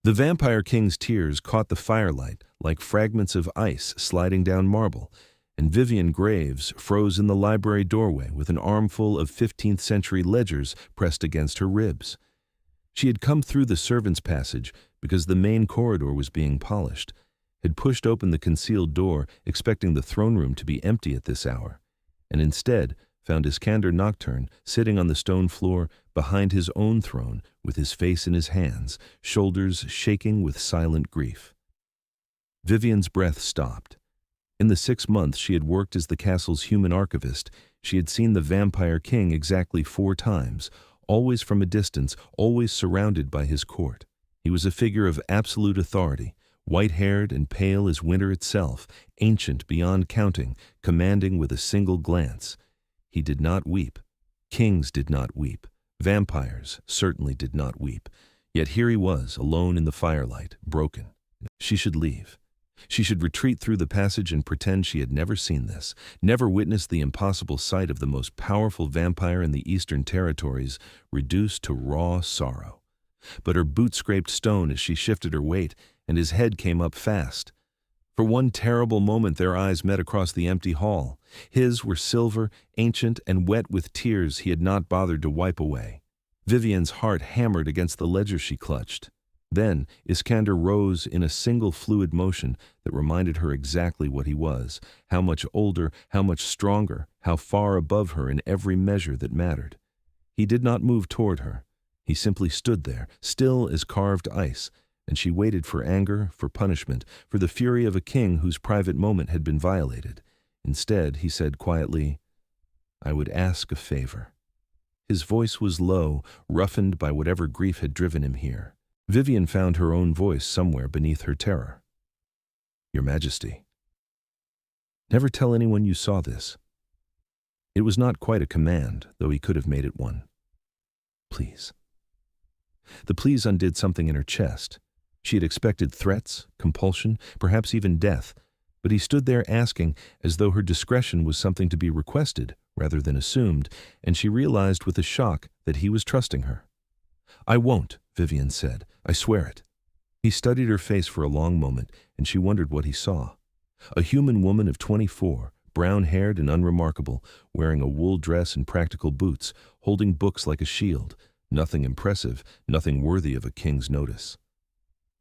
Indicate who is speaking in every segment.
Speaker 1: The Vampire King's tears caught the firelight like fragments of ice sliding down marble, and Vivienne Graves froze in the library doorway with an armful of 15th-century ledgers pressed against her ribs. She had come through the servants' passage because the main corridor was being polished, had pushed open the concealed door expecting the throne room to be empty at this hour, and instead found Iskander Nocturne sitting on the stone floor behind his own throne with his face in his hands, shoulders shaking with silent grief. Vivienne's breath stopped. In the 6 months she had worked as the castle's human archivist, she had seen the Vampire King exactly 4 times, always from a distance, always surrounded by his court. He was a figure of absolute authority, white-haired and pale as winter itself, ancient beyond counting, commanding with a single glance. He did not weep. Kings did not weep. Vampires certainly did not weep. Yet here he was, alone in the firelight, broken. She should leave. She should retreat through the passage and pretend she had never seen this, never witnessed the impossible sight of the most powerful vampire in the Eastern Territories reduced to raw sorrow. But her boot scraped stone as she shifted her weight, and his head came up fast. For one terrible moment their eyes met across the empty hall. His were silver, ancient, and wet with tears he had not bothered to wipe away. Vivienne's heart hammered against the ledger she clutched. Then Iskander rose in a single fluid motion that reminded her exactly what he was, how much older, how much stronger, how far above her in every measure that mattered. He did not move toward her. He simply stood there, still as carved ice, and she waited for anger, for punishment, for the fury of a king whose private moment had been violated. Instead, he said quietly, "I would ask a favor." His voice was low, roughened by whatever grief had driven him here. Vivienne found her own voice somewhere beneath her terror. "Your Majesty, never tell anyone you saw this." It was not quite a command, though he could have made it one. "Please." The please undid something in her chest. She had expected threats, compulsion, perhaps even death, but he stood there asking as though her discretion was something to be requested rather than assumed, and she realized with a shock that he was trusting her. "I won't," Vivienne said. "I swear it." He studied her face for a long moment, and she wondered what he saw. A human woman of 24, brown-haired and unremarkable, wearing a wool dress and practical boots, holding books like a shield. Nothing impressive, nothing worthy of a king's notice.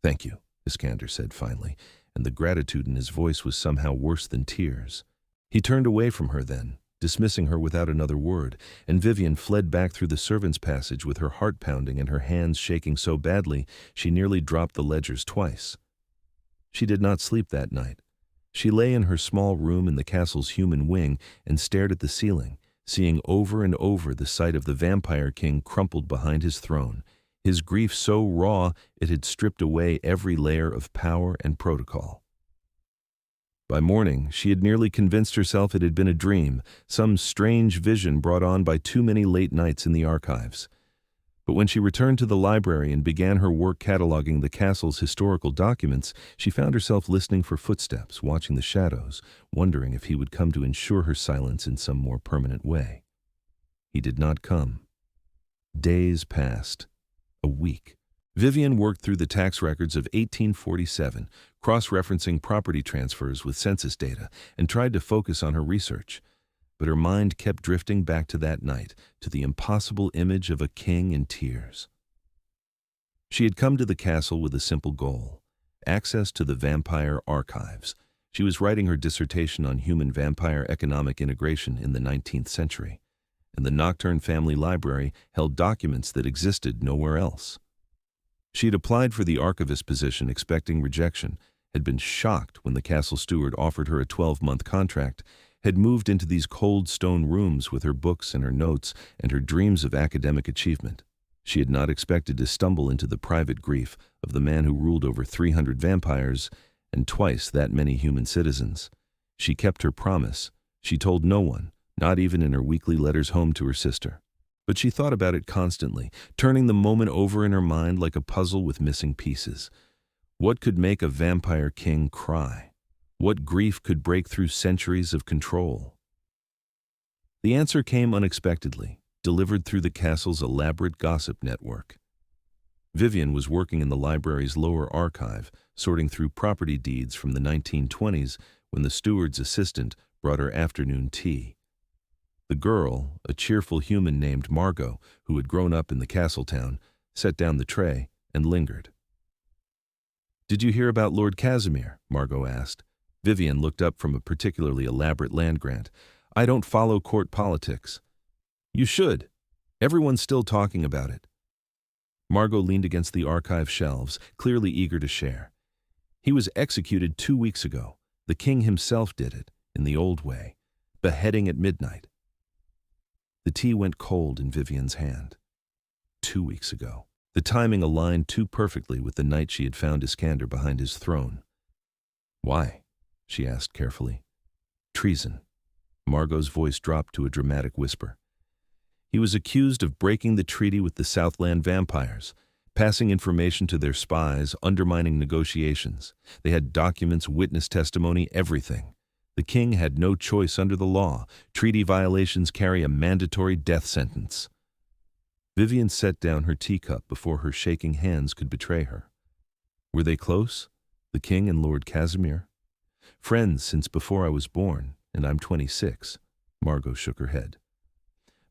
Speaker 1: "Thank you," Iskander said finally, and the gratitude in his voice was somehow worse than tears. He turned away from her then, dismissing her without another word, and Vivienne fled back through the servants' passage with her heart pounding and her hands shaking so badly she nearly dropped the ledgers twice. She did not sleep that night. She lay in her small room in the castle's human wing and stared at the ceiling, seeing over and over the sight of the Vampire King crumpled behind his throne, his grief so raw it had stripped away every layer of power and protocol. By morning, she had nearly convinced herself it had been a dream, some strange vision brought on by too many late nights in the archives. But when she returned to the library and began her work cataloging the castle's historical documents, she found herself listening for footsteps, watching the shadows, wondering if he would come to ensure her silence in some more permanent way. He did not come. Days passed. A week. Vivienne worked through the tax records of 1847, cross-referencing property transfers with census data, and tried to focus on her research. But her mind kept drifting back to that night, to the impossible image of a king in tears. She had come to the castle with a simple goal: access to the vampire archives. She was writing her dissertation on human-vampire economic integration in the 19th century, and the Nocturne family library held documents that existed nowhere else. She had applied for the archivist position expecting rejection, had been shocked when the castle steward offered her a 12-month contract, had moved into these cold stone rooms with her books and her notes and her dreams of academic achievement. She had not expected to stumble into the private grief of the man who ruled over 300 vampires and twice that many human citizens. She kept her promise. She told no one, not even in her weekly letters home to her sister. But she thought about it constantly, turning the moment over in her mind like a puzzle with missing pieces. What could make a vampire king cry? What grief could break through centuries of control? The answer came unexpectedly, delivered through the castle's elaborate gossip network. Vivienne was working in the library's lower archive, sorting through property deeds from the 1920s when the steward's assistant brought her afternoon tea. The girl, a cheerful human named Margot, who had grown up in the castle town, set down the tray and lingered. "Did you hear about Lord Casimir?" Margot asked. Vivienne looked up from a particularly elaborate land grant. "I don't follow court politics." "You should. Everyone's still talking about it." Margot leaned against the archive shelves, clearly eager to share. "He was executed 2 weeks ago. The king himself did it, in the old way. Beheading at midnight." The tea went cold in Vivienne's hand. 2 weeks ago. The timing aligned too perfectly with the night she had found Iskander behind his throne. "Why?" she asked carefully. "Treason." Margot's voice dropped to a dramatic whisper. "He was accused of breaking the treaty with the Southland vampires, passing information to their spies, undermining negotiations. They had documents, witness testimony, everything. The king had no choice under the law. Treaty violations carry a mandatory death sentence." Vivienne set down her teacup before her shaking hands could betray her. "Were they close, the king and Lord Casimir?" "Friends since before I was born, and I'm 26. Margot shook her head.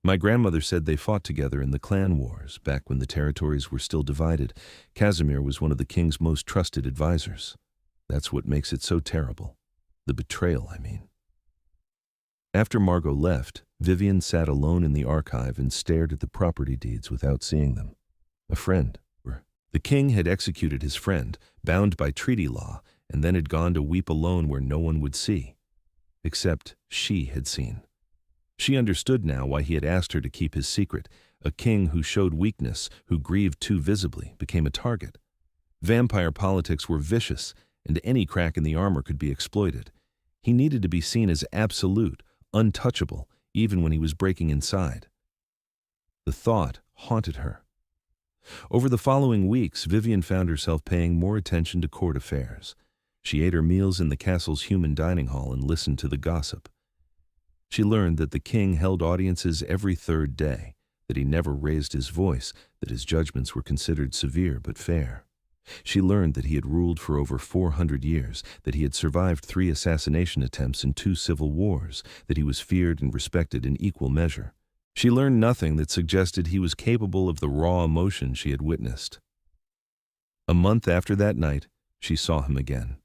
Speaker 1: "My grandmother said they fought together in the clan wars, back when the territories were still divided. Casimir was one of the king's most trusted advisors. That's what makes it so terrible. The betrayal, I mean." After Margot left, Vivienne sat alone in the archive and stared at the property deeds without seeing them. A friend. The king had executed his friend, bound by treaty law, and then had gone to weep alone where no one would see. Except she had seen. She understood now why he had asked her to keep his secret. A king who showed weakness, who grieved too visibly, became a target. Vampire politics were vicious, and any crack in the armor could be exploited. He needed to be seen as absolute, untouchable, even when he was breaking inside. The thought haunted her. Over the following weeks, Vivienne found herself paying more attention to court affairs. She ate her meals in the castle's human dining hall and listened to the gossip. She learned that the king held audiences every third day, that he never raised his voice, that his judgments were considered severe but fair. She learned that he had ruled for over 400 years, that he had survived 3 assassination attempts and 2 civil wars, that he was feared and respected in equal measure. She learned nothing that suggested he was capable of the raw emotion she had witnessed. A month after that night, she saw him again.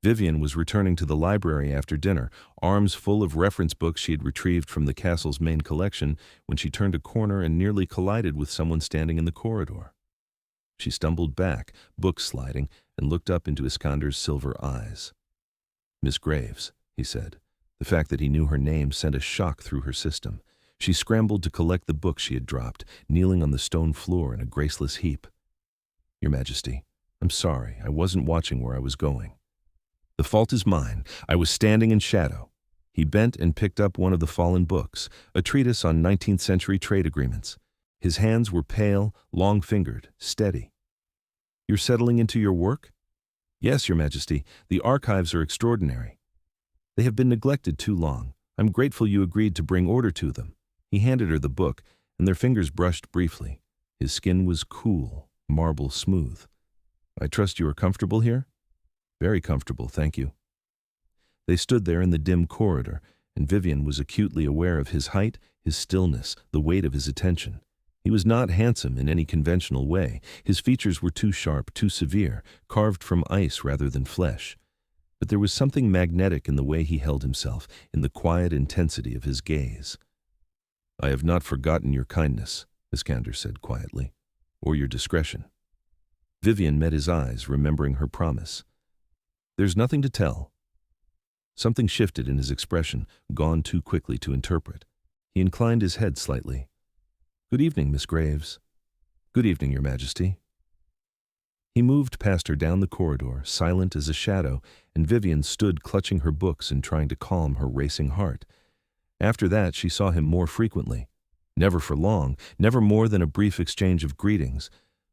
Speaker 1: Vivienne was returning to the library after dinner, arms full of reference books she had retrieved from the castle's main collection, when she turned a corner and nearly collided with someone standing in the corridor. She stumbled back, book sliding, and looked up into Iskander's silver eyes. "Miss Graves," he said. The fact that he knew her name sent a shock through her system. She scrambled to collect the books she had dropped, kneeling on the stone floor in a graceless heap. "Your Majesty, I'm sorry, I wasn't watching where I was going." "The fault is mine. I was standing in shadow." He bent and picked up one of the fallen books, a treatise on 19th century trade agreements. His hands were pale, long-fingered, steady. "You're settling into your work?" "Yes, Your Majesty. The archives are extraordinary. They have been neglected too long. I'm grateful you agreed to bring order to them." He handed her the book, and their fingers brushed briefly. His skin was cool, marble smooth. "I trust you are comfortable here?" "Very comfortable, thank you." They stood there in the dim corridor, and Vivienne was acutely aware of his height, his stillness, the weight of his attention. He was not handsome in any conventional way. His features were too sharp, too severe, carved from ice rather than flesh. But there was something magnetic in the way he held himself, in the quiet intensity of his gaze. "I have not forgotten your kindness," Iskander said quietly, "or your discretion." Vivienne met his eyes, remembering her promise. "There's nothing to tell." Something shifted in his expression, gone too quickly to interpret. He inclined his head slightly. "Good evening, Miss Graves." "Good evening, Your Majesty." He moved past her down the corridor, silent as a shadow, and Vivienne stood clutching her books and trying to calm her racing heart. After that, she saw him more frequently. Never for long, never more than a brief exchange of greetings,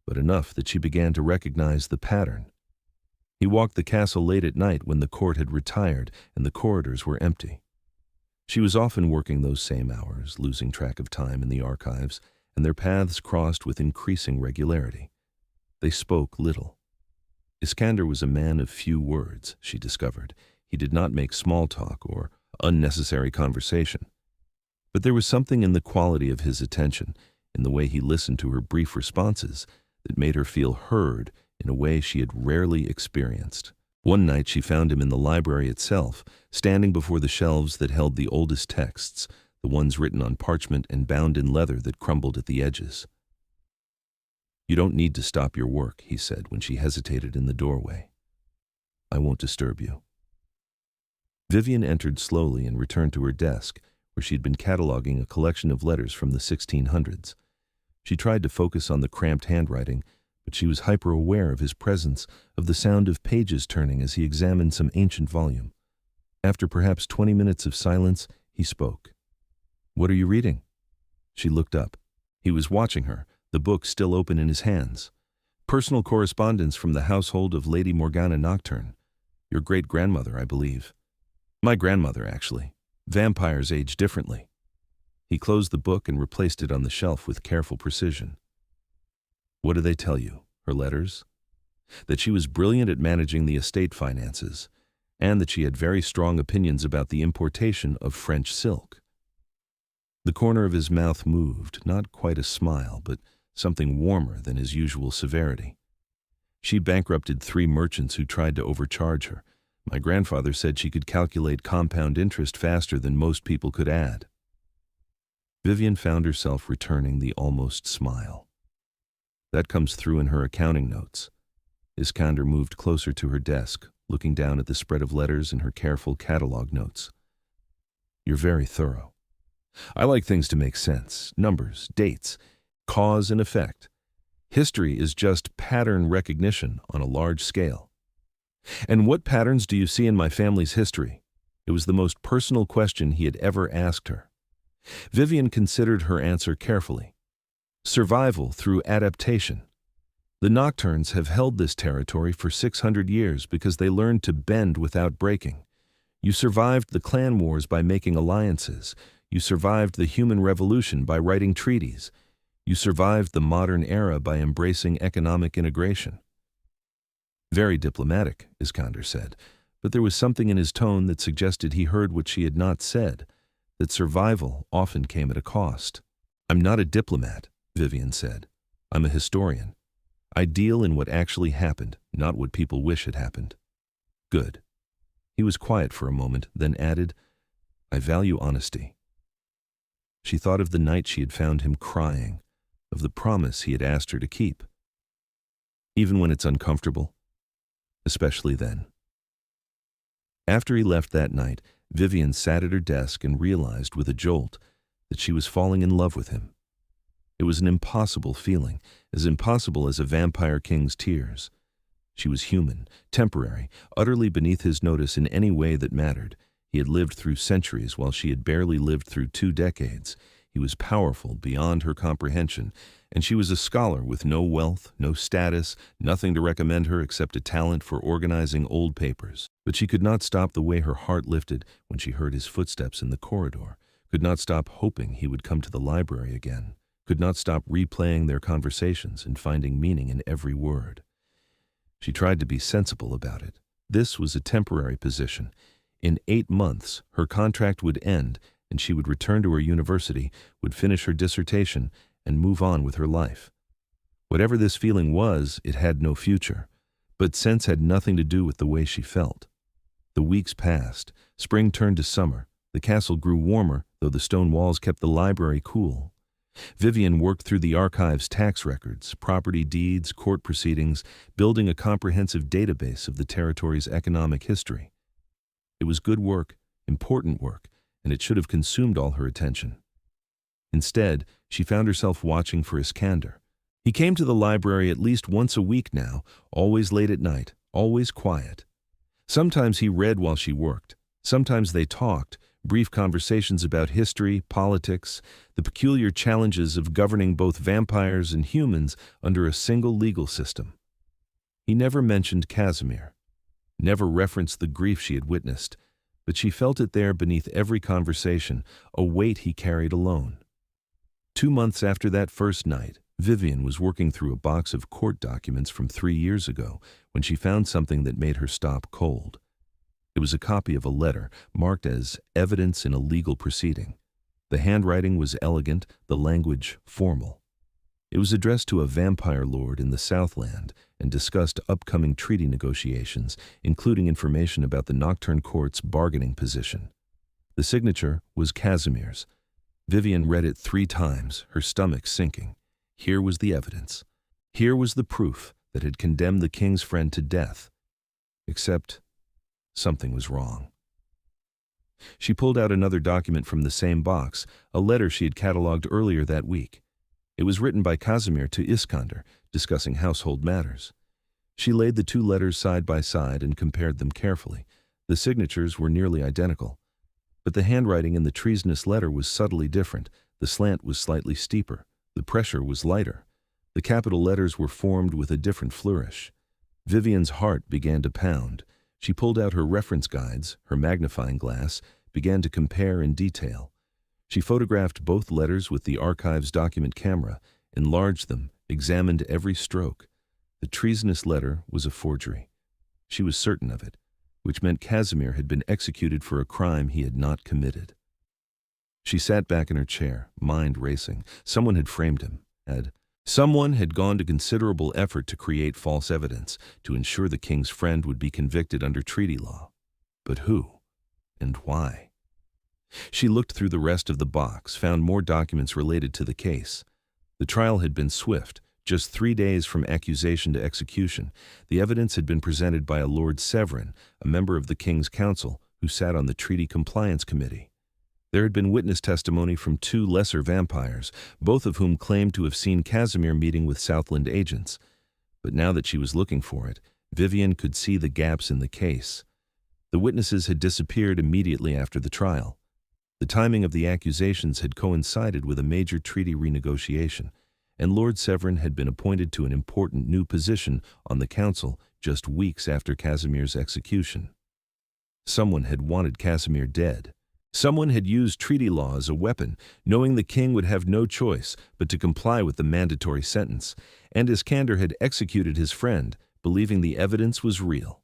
Speaker 1: but enough that she began to recognize the pattern. He walked the castle late at night when the court had retired and the corridors were empty. She was often working those same hours, losing track of time in the archives, and their paths crossed with increasing regularity. They spoke little. Iskander was a man of few words, she discovered. He did not make small talk or unnecessary conversation. But there was something in the quality of his attention, in the way he listened to her brief responses, that made her feel heard in a way she had rarely experienced. One night she found him in the library itself, standing before the shelves that held the oldest texts, the ones written on parchment and bound in leather that crumbled at the edges. "You don't need to stop your work," he said when she hesitated in the doorway. "I won't disturb you." Vivienne entered slowly and returned to her desk, where she'd been cataloging a collection of letters from the 1600s. She tried to focus on the cramped handwriting, but she was hyper-aware of his presence, of the sound of pages turning as he examined some ancient volume. After perhaps 20 minutes of silence, he spoke. "What are you reading?" She looked up. He was watching her, the book still open in his hands. "Personal correspondence from the household of Lady Morgana Nocturne. Your great-grandmother, I believe." "My grandmother, actually. Vampires age differently." He closed the book and replaced it on the shelf with careful precision. "What do they tell you, her letters?" "That she was brilliant at managing the estate finances, and that she had very strong opinions about the importation of French silk." The corner of his mouth moved, not quite a smile, but something warmer than his usual severity. "She bankrupted 3 merchants who tried to overcharge her. My grandfather said she could calculate compound interest faster than most people could add." Vivienne found herself returning the almost smile. "That comes through in her accounting notes." Iskander moved closer to her desk, looking down at the spread of letters in her careful catalog notes. "You're very thorough. I like things to make sense, numbers, dates, cause and effect. History is just pattern recognition on a large scale." "And what patterns do you see in my family's history?" It was the most personal question he had ever asked her. Vivienne considered her answer carefully. "Survival through adaptation. The Nocturnes have held this territory for 600 years because they learned to bend without breaking. You survived the clan wars by making alliances. You survived the human revolution by writing treaties. You survived the modern era by embracing economic integration." "Very diplomatic," Iskander said, but there was something in his tone that suggested he heard what she had not said, that survival often came at a cost. "I'm not a diplomat," Vivienne said. "I'm a historian. I deal in what actually happened, not what people wish had happened." "Good." He was quiet for a moment, then added, "I value honesty." She thought of the night she had found him crying, of the promise he had asked her to keep. "Even when it's uncomfortable?" "Especially then." After he left that night, Vivienne sat at her desk and realized with a jolt that she was falling in love with him. It was an impossible feeling, as impossible as a vampire king's tears. She was human, temporary, utterly beneath his notice in any way that mattered. He had lived through centuries while she had barely lived through 2 decades. He was powerful beyond her comprehension, and she was a scholar with no wealth, no status, nothing to recommend her except a talent for organizing old papers. But she could not stop the way her heart lifted when she heard his footsteps in the corridor, could not stop hoping he would come to the library again, could not stop replaying their conversations and finding meaning in every word. She tried to be sensible about it. This was a temporary position. In 8 months, her contract would end, and she would return to her university, would finish her dissertation, and move on with her life. Whatever this feeling was, it had no future, but sense had nothing to do with the way she felt. The weeks passed. Spring turned to summer. The castle grew warmer, though the stone walls kept the library cool. Vivienne worked through the archive's tax records, property deeds, court proceedings, building a comprehensive database of the territory's economic history. It was good work, important work, and it should have consumed all her attention. Instead, she found herself watching for Iskander. He came to the library at least once a week now, always late at night, always quiet. Sometimes he read while she worked. Sometimes they talked, brief conversations about history, politics, the peculiar challenges of governing both vampires and humans under a single legal system. He never mentioned Casimir, never referenced the grief she had witnessed, but she felt it there beneath every conversation, a weight he carried alone. 2 months after that first night, Vivienne was working through a box of court documents from 3 years ago when she found something that made her stop cold. It was a copy of a letter marked as evidence in a legal proceeding. The handwriting was elegant, the language formal. It was addressed to a vampire lord in the Southland and discussed upcoming treaty negotiations, including information about the Nocturne Court's bargaining position. The signature was Casimir's. Vivienne read it 3 times, her stomach sinking. Here was the evidence. Here was the proof that had condemned the king's friend to death. Except something was wrong. She pulled out another document from the same box, a letter she had catalogued earlier that week. It was written by Casimir to Iskander, discussing household matters. She laid the 2 letters side by side and compared them carefully. The signatures were nearly identical. But the handwriting in the treasonous letter was subtly different. The slant was slightly steeper. The pressure was lighter. The capital letters were formed with a different flourish. Vivienne's heart began to pound. She pulled out her reference guides, her magnifying glass, began to compare in detail. She photographed both letters with the archive's document camera, enlarged them, examined every stroke. The treasonous letter was a forgery. She was certain of it, which meant Casimir had been executed for a crime he had not committed. She sat back in her chair, mind racing. Someone had framed him. Someone had gone to considerable effort to create false evidence to ensure the king's friend would be convicted under treaty law. But who? And why? She looked through the rest of the box, found more documents related to the case. The trial had been swift, just 3 days from accusation to execution. The evidence had been presented by a Lord Severin, a member of the King's Council, who sat on the Treaty Compliance Committee. There had been witness testimony from 2 lesser vampires, both of whom claimed to have seen Casimir meeting with Southland agents. But now that she was looking for it, Vivienne could see the gaps in the case. The witnesses had disappeared immediately after the trial. The timing of the accusations had coincided with a major treaty renegotiation, and Lord Severin had been appointed to an important new position on the council just weeks after Casimir's execution. Someone had wanted Casimir dead. Someone had used treaty law as a weapon, knowing the king would have no choice but to comply with the mandatory sentence, and Iskander had executed his friend, believing the evidence was real.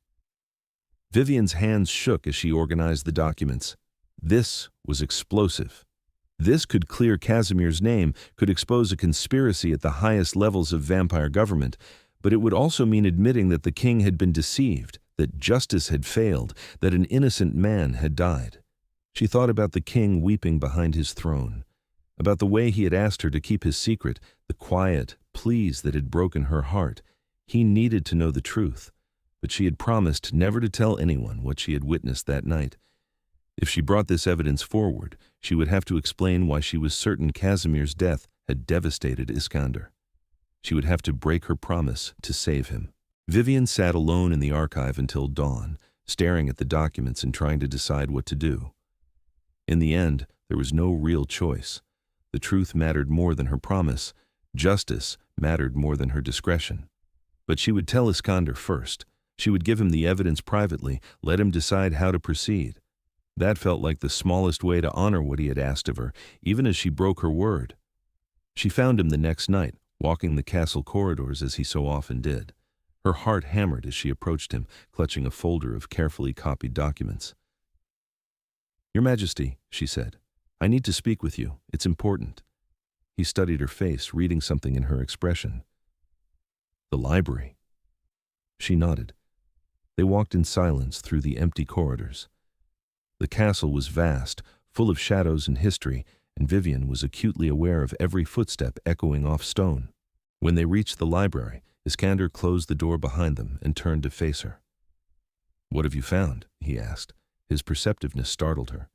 Speaker 1: Vivienne's hands shook as she organized the documents. This was explosive. This could clear Casimir's name, could expose a conspiracy at the highest levels of vampire government, but it would also mean admitting that the king had been deceived, that justice had failed, that an innocent man had died. She thought about the king weeping behind his throne, about the way he had asked her to keep his secret, the quiet pleas that had broken her heart. He needed to know the truth, but she had promised never to tell anyone what she had witnessed that night. If she brought this evidence forward, she would have to explain why she was certain Casimir's death had devastated Iskander. She would have to break her promise to save him. Vivienne sat alone in the archive until dawn, staring at the documents and trying to decide what to do. In the end, there was no real choice. The truth mattered more than her promise. Justice mattered more than her discretion. But she would tell Iskander first. She would give him the evidence privately, let him decide how to proceed. That felt like the smallest way to honor what he had asked of her, even as she broke her word. She found him the next night, walking the castle corridors as he so often did. Her heart hammered as she approached him, clutching a folder of carefully copied documents. "Your Majesty," she said, "I need to speak with you. It's important." He studied her face, reading something in her expression. "The library." She nodded. They walked in silence through the empty corridors. The castle was vast, full of shadows and history, and Vivienne was acutely aware of every footstep echoing off stone. When they reached the library, Iskander closed the door behind them and turned to face her. "What have you found?" he asked. His perceptiveness startled her.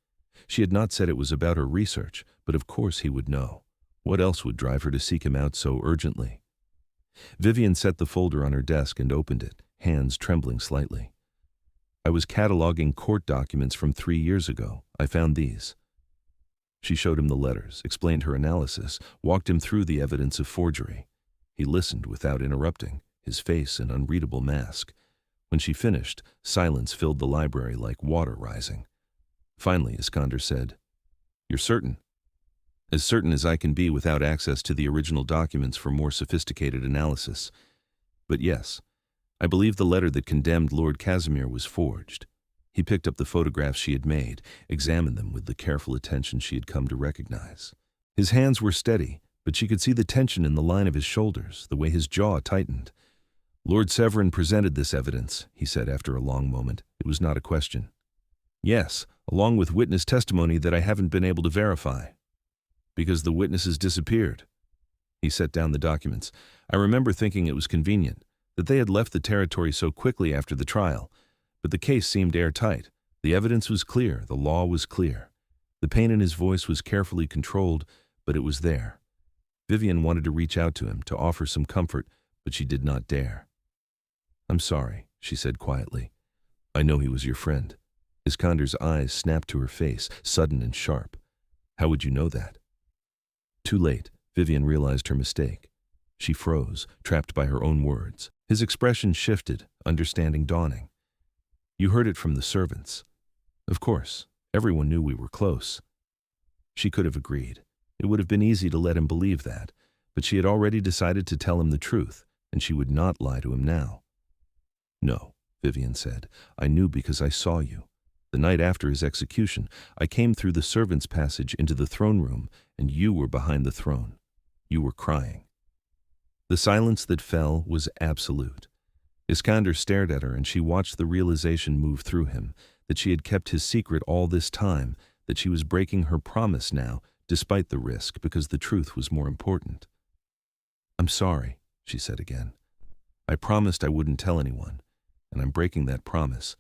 Speaker 1: She had not said it was about her research, but of course he would know. What else would drive her to seek him out so urgently? Vivienne set the folder on her desk and opened it, hands trembling slightly. "I was cataloging court documents from 3 years ago. I found these." She showed him the letters, explained her analysis, walked him through the evidence of forgery. He listened without interrupting, his face an unreadable mask. When she finished, silence filled the library like water rising. Finally, Iskander said, "You're certain?" As certain as I can be without access to the original documents for more sophisticated analysis. But yes, I believe the letter that condemned Lord Casimir was forged. He picked up the photographs she had made, examined them with the careful attention she had come to recognize. His hands were steady, but she could see the tension in the line of his shoulders, the way his jaw tightened. Lord Severin presented this evidence, he said after a long moment. It was not a question. Yes, along with witness testimony that I haven't been able to verify. Because the witnesses disappeared. He set down the documents. I remember thinking it was convenient, that they had left the territory so quickly after the trial, but the case seemed airtight. The evidence was clear, the law was clear. The pain in his voice was carefully controlled, but it was there. Vivienne wanted to reach out to him, to offer some comfort, but she did not dare. I'm sorry, she said quietly. I know he was your friend. Iskander's eyes snapped to her face, sudden and sharp. How would you know that? Too late, Vivienne realized her mistake. She froze, trapped by her own words. His expression shifted, understanding dawning. You heard it from the servants. Of course, everyone knew we were close. She could have agreed. It would have been easy to let him believe that, but she had already decided to tell him the truth, and she would not lie to him now. No, Vivienne said. I knew because I saw you. The night after his execution, I came through the servants' passage into the throne room, and you were behind the throne. You were crying. The silence that fell was absolute. Iskander stared at her, and she watched the realization move through him, that she had kept his secret all this time, that she was breaking her promise now, despite the risk, because the truth was more important. I'm sorry, she said again. I promised I wouldn't tell anyone, and I'm breaking that promise.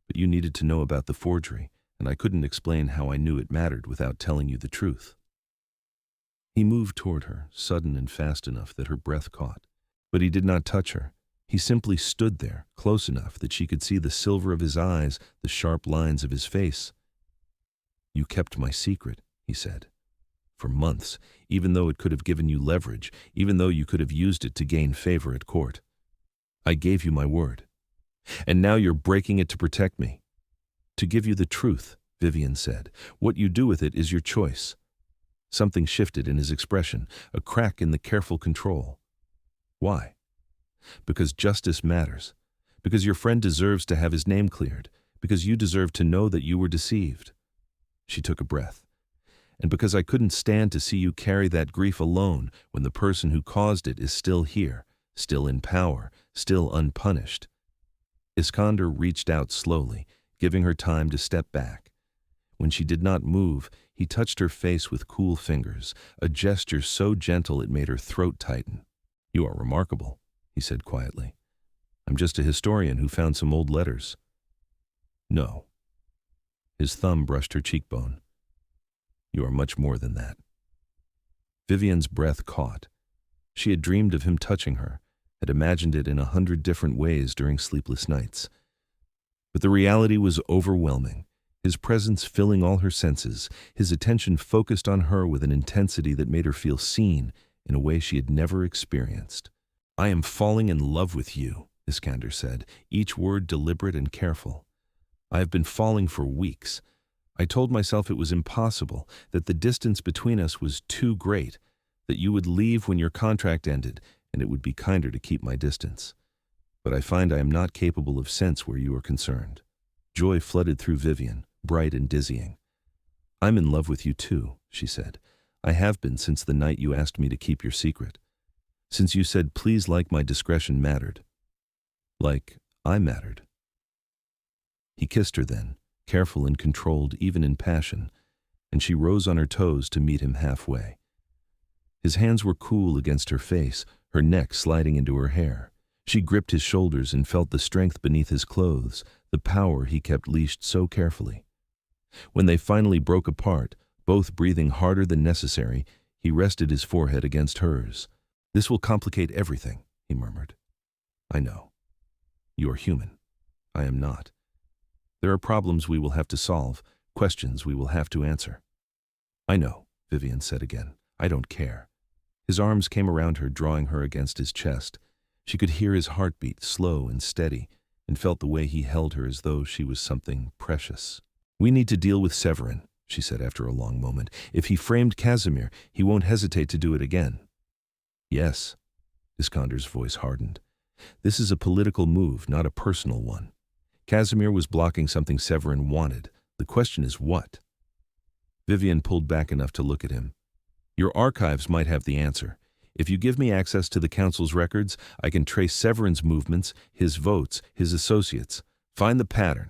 Speaker 1: But you needed to know about the forgery, and I couldn't explain how I knew it mattered without telling you the truth. He moved toward her, sudden and fast enough that her breath caught. But he did not touch her. He simply stood there, close enough that she could see the silver of his eyes, the sharp lines of his face. You kept my secret, he said. For months, even though it could have given you leverage, even though you could have used it to gain favor at court. I gave you my word. And now you're breaking it to protect me. To give you the truth, Vivienne said. What you do with it is your choice. Something shifted in his expression, a crack in the careful control. Why? Because justice matters. Because your friend deserves to have his name cleared. Because you deserve to know that you were deceived. She took a breath. And because I couldn't stand to see you carry that grief alone when the person who caused it is still here, still in power, still unpunished. Iskander reached out slowly, giving her time to step back. When she did not move, he touched her face with cool fingers, a gesture so gentle it made her throat tighten. You are remarkable, he said quietly. I'm just a historian who found some old letters. No. His thumb brushed her cheekbone. You are much more than that. Vivienne's breath caught. She had dreamed of him touching her, had imagined it in 100 different ways during sleepless nights. But the reality was overwhelming, his presence filling all her senses, his attention focused on her with an intensity that made her feel seen in a way she had never experienced. I am falling in love with you, Iskander said, each word deliberate and careful. I have been falling for weeks. I told myself it was impossible, that the distance between us was too great, that you would leave when your contract ended, and it would be kinder to keep my distance. But I find I am not capable of sense where you are concerned. Joy flooded through Vivienne, bright and dizzying. I'm in love with you too, she said. I have been since the night you asked me to keep your secret. Since you said please like my discretion mattered. Like I mattered. He kissed her then, careful and controlled even in passion, and she rose on her toes to meet him halfway. His hands were cool against her face, her neck sliding into her hair. She gripped his shoulders and felt the strength beneath his clothes, the power he kept leashed so carefully. When they finally broke apart, both breathing harder than necessary, he rested his forehead against hers. This will complicate everything, he murmured. I know. You are human. I am not. There are problems we will have to solve, questions we will have to answer. I know, Vivienne said again. I don't care. His arms came around her, drawing her against his chest. She could hear his heartbeat, slow and steady, and felt the way he held her as though she was something precious. We need to deal with Severin, she said after a long moment. If he framed Casimir, he won't hesitate to do it again. Yes, Iskander's voice hardened. This is a political move, not a personal one. Casimir was blocking something Severin wanted. The question is what? Vivienne pulled back enough to look at him. Your archives might have the answer. If you give me access to the council's records, I can trace Severin's movements, his votes, his associates. Find the pattern.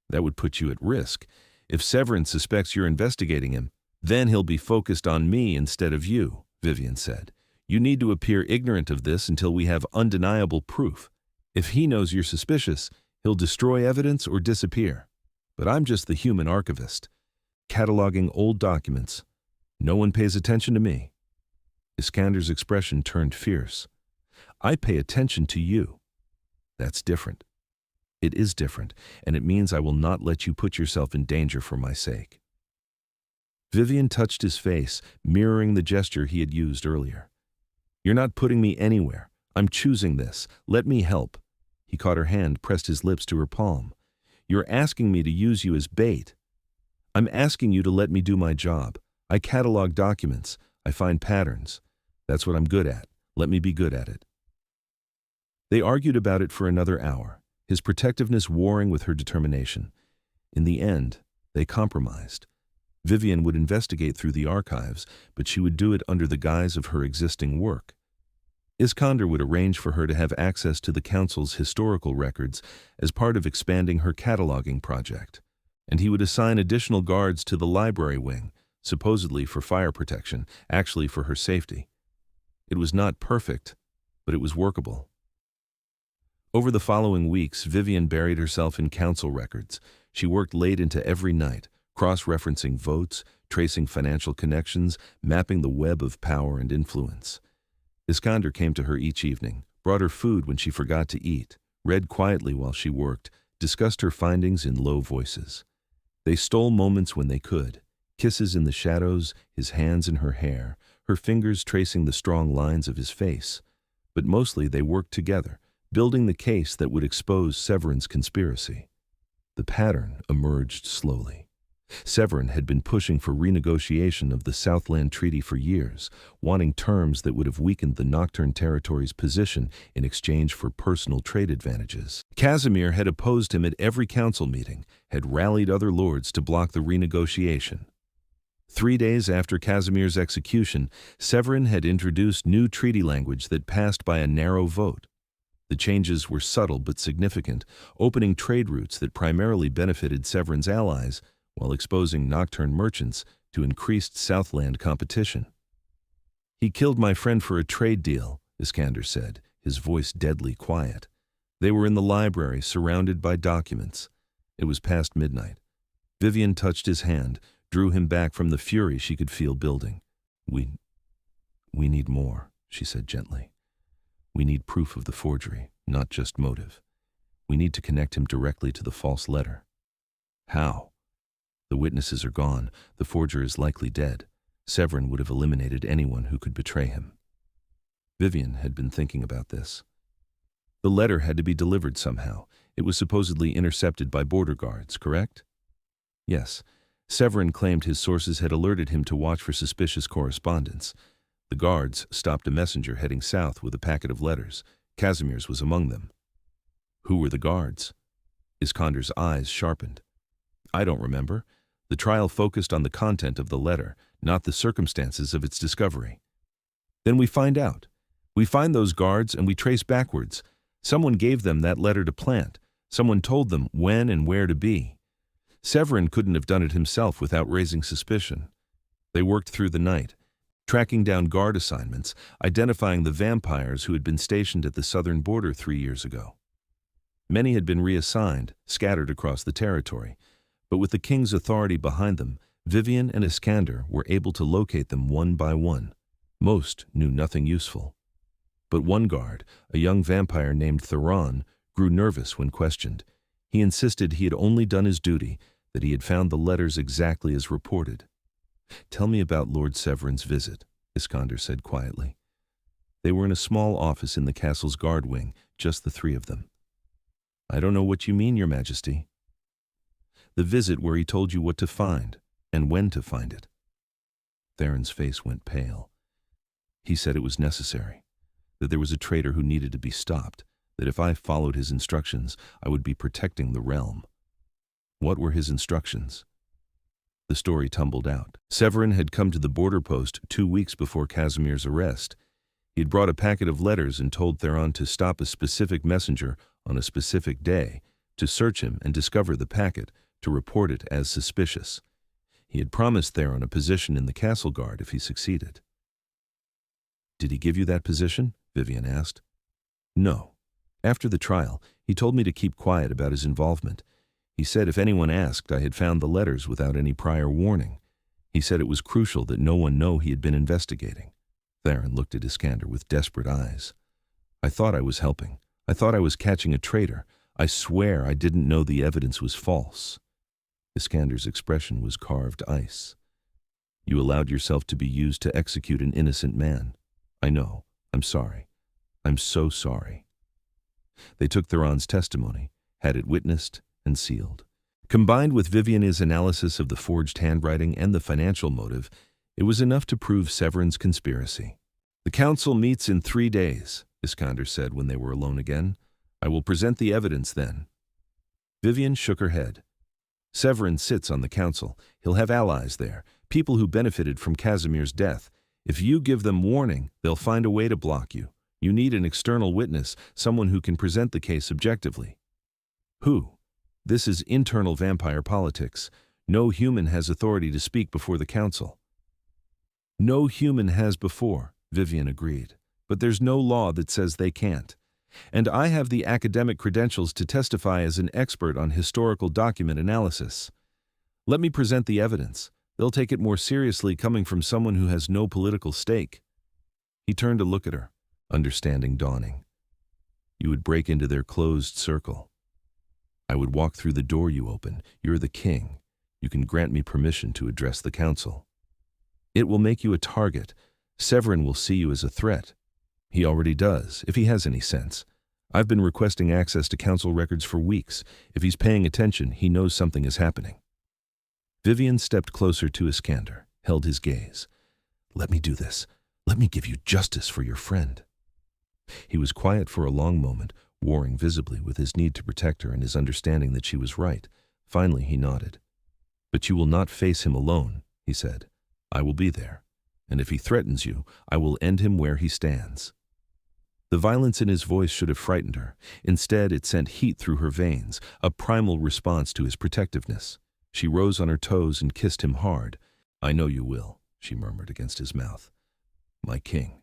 Speaker 1: That would put you at risk. If Severin suspects you're investigating him, then he'll be focused on me instead of you, Vivienne said. You need to appear ignorant of this until we have undeniable proof. If he knows you're suspicious, he'll destroy evidence or disappear. But I'm just the human archivist, cataloging old documents. No one pays attention to me. Iskander's expression turned fierce. I pay attention to you. That's different. It is different, and it means I will not let you put yourself in danger for my sake. Vivienne touched his face, mirroring the gesture he had used earlier. You're not putting me anywhere. I'm choosing this. Let me help. He caught her hand, pressed his lips to her palm. You're asking me to use you as bait. I'm asking you to let me do my job. I catalog documents. I find patterns. That's what I'm good at. Let me be good at it. They argued about it for another hour, his protectiveness warring with her determination. In the end, they compromised. Vivienne would investigate through the archives, but she would do it under the guise of her existing work. Iskander would arrange for her to have access to the council's historical records as part of expanding her cataloging project, and he would assign additional guards to the library wing, supposedly for fire protection, actually for her safety. It was not perfect, but it was workable. Over the following weeks, Vivienne buried herself in council records. She worked late into every night, cross-referencing votes, tracing financial connections, mapping the web of power and influence. Iskander came to her each evening, brought her food when she forgot to eat, read quietly while she worked, discussed her findings in low voices. They stole moments when they could, kisses in the shadows, his hands in her hair, her fingers tracing the strong lines of his face. But mostly they worked together, building the case that would expose Severin's conspiracy. The pattern emerged slowly. Severin had been pushing for renegotiation of the Southland Treaty for years, wanting terms that would have weakened the Nocturne territory's position in exchange for personal trade advantages. Casimir had opposed him at every council meeting, had rallied other lords to block the renegotiation. 3 days after Casimir's execution, Severin had introduced new treaty language that passed by a narrow vote. The changes were subtle but significant, opening trade routes that primarily benefited Severin's allies, while exposing Nocturne merchants to increased Southland competition. He killed my friend for a trade deal, Iskander said, his voice deadly quiet. They were in the library, surrounded by documents. It was past midnight. Vivienne touched his hand, drew him back from the fury she could feel building. We need more, she said gently. We need proof of the forgery, not just motive. We need to connect him directly to the false letter. How? The witnesses are gone. The forger is likely dead. Severin would have eliminated anyone who could betray him. Vivienne had been thinking about this. The letter had to be delivered somehow. It was supposedly intercepted by border guards, correct? Yes. Severin claimed his sources had alerted him to watch for suspicious correspondence. The guards stopped a messenger heading south with a packet of letters. Casimir's was among them. Who were the guards? Iskander's eyes sharpened. I don't remember. The trial focused on the content of the letter, not the circumstances of its discovery. Then we find out. We find those guards and we trace backwards. Someone gave them that letter to plant. Someone told them when and where to be. Severin couldn't have done it himself without raising suspicion. They worked through the night, tracking down guard assignments, identifying the vampires who had been stationed at the southern border 3 years ago. Many had been reassigned, scattered across the territory. But with the king's authority behind them, Vivienne and Iskander were able to locate them one by one. Most knew nothing useful. But one guard, a young vampire named Theron, grew nervous when questioned. He insisted he had only done his duty, that he had found the letters exactly as reported. Tell me about Lord Severin's visit, Iskander said quietly. They were in a small office in the castle's guard wing, just the 3 of them. I don't know what you mean, Your Majesty. The visit where he told you what to find. and when to find it. Theron's face went pale. He said it was necessary, that there was a traitor who needed to be stopped, that if I followed his instructions, I would be protecting the realm. What were his instructions? The story tumbled out. Severin had come to the border post 2 weeks before Casimir's arrest. He had brought a packet of letters and told Theron to stop a specific messenger on a specific day, to search him and discover the packet, to report it as suspicious. He had promised Theron a position in the castle guard if he succeeded. "Did he give you that position?" Vivienne asked. "No. After the trial, he told me to keep quiet about his involvement. He said if anyone asked, I had found the letters without any prior warning. He said it was crucial that no one know he had been investigating." Theron looked at Iskander with desperate eyes. "I thought I was helping. I thought I was catching a traitor. I swear I didn't know the evidence was false." Iskander's expression was carved ice. "You allowed yourself to be used to execute an innocent man. I know. I'm sorry. I'm so sorry." They took Theron's testimony, had it witnessed and sealed. Combined with Vivienne's analysis of the forged handwriting and the financial motive, it was enough to prove Severin's conspiracy. "The council meets in 3 days, Iskander said when they were alone again. "I will present the evidence then." Vivienne shook her head. "Severin sits on the council. He'll have allies there, people who benefited from Casimir's death. If you give them warning, they'll find a way to block you. You need an external witness, someone who can present the case objectively." "Who?" "This is internal vampire politics. No human has authority to speak before the council." "No human has before," Vivienne agreed. "But there's no law that says they can't. And I have the academic credentials to testify as an expert on historical document analysis. Let me present the evidence. They'll take it more seriously coming from someone who has no political stake." He turned to look at her, understanding dawning. "You would break into their closed circle. I would walk through the door you open. You're the king. You can grant me permission to address the council. It will make you a target. Severin will see you as a threat. He already does, if he has any sense. I've been requesting access to council records for weeks. If he's paying attention, he knows something is happening." Vivienne stepped closer to Iskander, held his gaze. "Let me do this. Let me give you justice for your friend." He was quiet for a long moment, warring visibly with his need to protect her and his understanding that she was right. Finally he nodded. "But you will not face him alone," he said. "I will be there. And if he threatens you, I will end him where he stands." The violence in his voice should have frightened her. Instead, it sent heat through her veins, a primal response to his protectiveness. She rose on her toes and kissed him hard. "I know you will," she murmured against his mouth. "My king."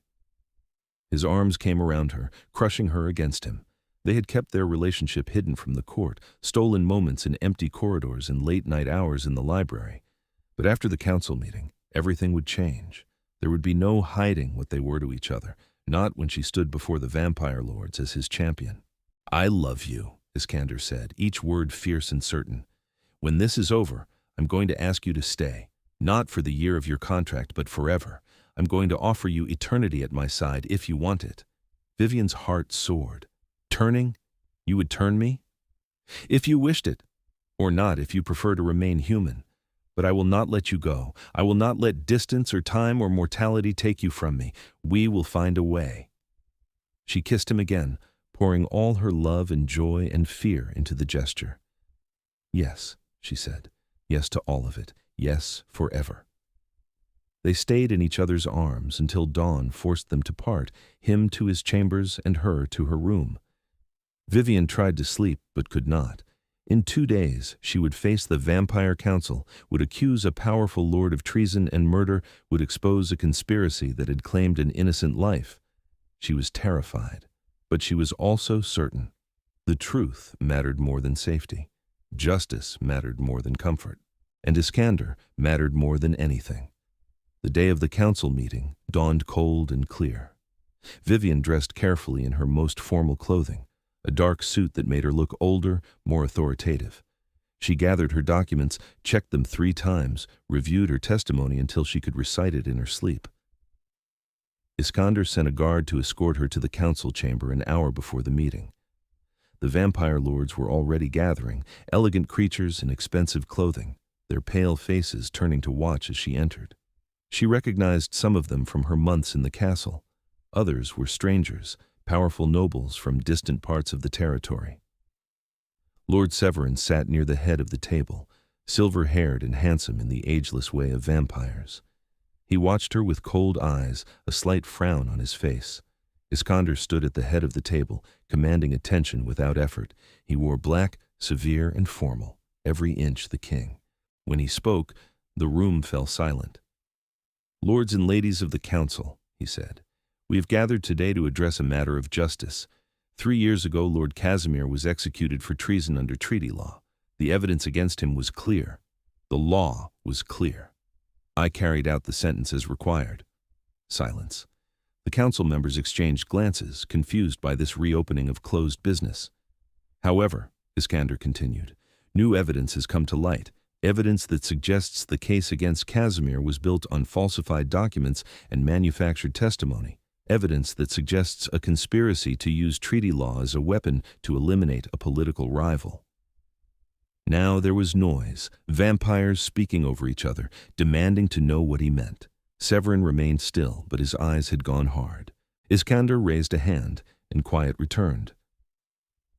Speaker 1: His arms came around her, crushing her against him. They had kept their relationship hidden from the court, stolen moments in empty corridors and late-night hours in the library. But after the council meeting, everything would change. There would be no hiding what they were to each other, not when she stood before the vampire lords as his champion. "I love you," Iskander said, each word fierce and certain. "When this is over, I'm going to ask you to stay, not for the year of your contract, but forever. I'm going to offer you eternity at my side if you want it." Vivienne's heart soared. "Turning? You would turn me?" "If you wished it. Or not, if you prefer to remain human. But I will not let you go. I will not let distance or time or mortality take you from me. We will find a way." She kissed him again, pouring all her love and joy and fear into the gesture. "Yes," she said. "Yes to all of it. Yes, forever." They stayed in each other's arms until dawn forced them to part, him to his chambers and her to her room. Vivienne tried to sleep, but could not. In 2 days, she would face the Vampire Council, would accuse a powerful lord of treason and murder, would expose a conspiracy that had claimed an innocent life. She was terrified, but she was also certain. The truth mattered more than safety. Justice mattered more than comfort. And Iskander mattered more than anything. The day of the council meeting dawned cold and clear. Vivienne dressed carefully in her most formal clothing, a dark suit that made her look older, more authoritative. She gathered her documents, checked them 3 times, reviewed her testimony until she could recite it in her sleep. Iskander sent a guard to escort her to the council chamber an hour before the meeting. The vampire lords were already gathering, elegant creatures in expensive clothing. their pale faces turning to watch as she entered. She recognized some of them from her months in the castle. Others were strangers, powerful nobles from distant parts of the territory. Lord Severin sat near the head of the table, silver-haired and handsome in the ageless way of vampires. He watched her with cold eyes, a slight frown on his face. Iskander stood at the head of the table, commanding attention without effort. He wore black, severe, and formal, every inch the king. When he spoke, the room fell silent. "Lords and ladies of the council," he said, "we have gathered today to address a matter of justice. 3 years ago, Lord Casimir was executed for treason under treaty law. The evidence against him was clear. The law was clear. I carried out the sentence as required." Silence. The council members exchanged glances, confused by this reopening of closed business. "However," Iskander continued, "new evidence has come to light, evidence that suggests the case against Casimir was built on falsified documents and manufactured testimony, evidence that suggests a conspiracy to use treaty law as a weapon to eliminate a political rival." Now there was noise, vampires speaking over each other, demanding to know what he meant. Severin remained still, but his eyes had gone hard. Iskander raised a hand, and quiet returned.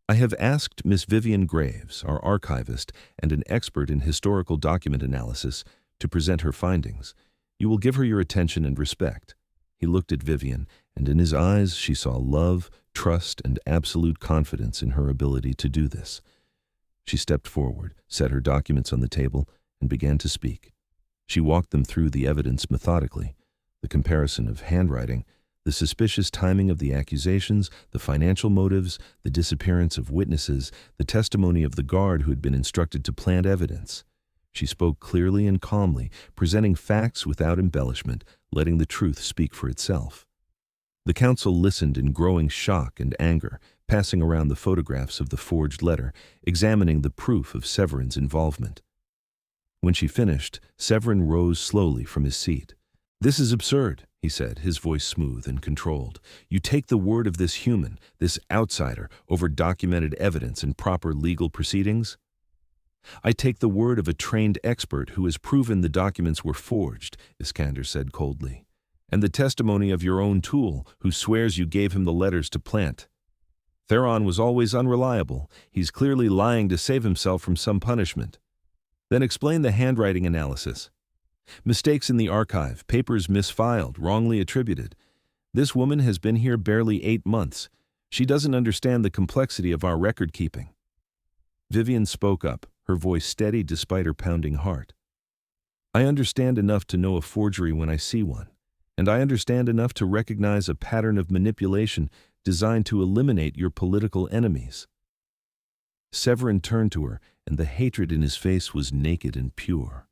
Speaker 1: "I have asked Miss Vivienne Graves, our archivist and an expert in historical document analysis, to present her findings. You will give her your attention and respect." He looked at Vivienne, and in his eyes she saw love, trust, and absolute confidence in her ability to do this. She stepped forward, set her documents on the table, and began to speak. She walked them through the evidence methodically, the comparison of handwriting, the suspicious timing of the accusations, the financial motives, the disappearance of witnesses, the testimony of the guard who had been instructed to plant evidence. She spoke clearly and calmly, presenting facts without embellishment, letting the truth speak for itself. The council listened in growing shock and anger, passing around the photographs of the forged letter, examining the proof of Severin's involvement. When she finished, Severin rose slowly from his seat. "This is absurd," he said, his voice smooth and controlled. "You take the word of this human, this outsider, over documented evidence and proper legal proceedings?" "I take the word of a trained expert who has proven the documents were forged," Iskander said coldly. "And the testimony of your own tool, who swears you gave him the letters to plant. Theron was always unreliable. He's clearly lying to save himself from some punishment." "Then explain the handwriting analysis. Mistakes in the archive, papers misfiled, wrongly attributed. This woman has been here barely 8 months. She doesn't understand the complexity of our record-keeping." Vivienne spoke up, her voice steady despite her pounding heart. "I understand enough to know a forgery when I see one, and I understand enough to recognize a pattern of manipulation designed to eliminate your political enemies." Severin turned to her, and the hatred in his face was naked and pure.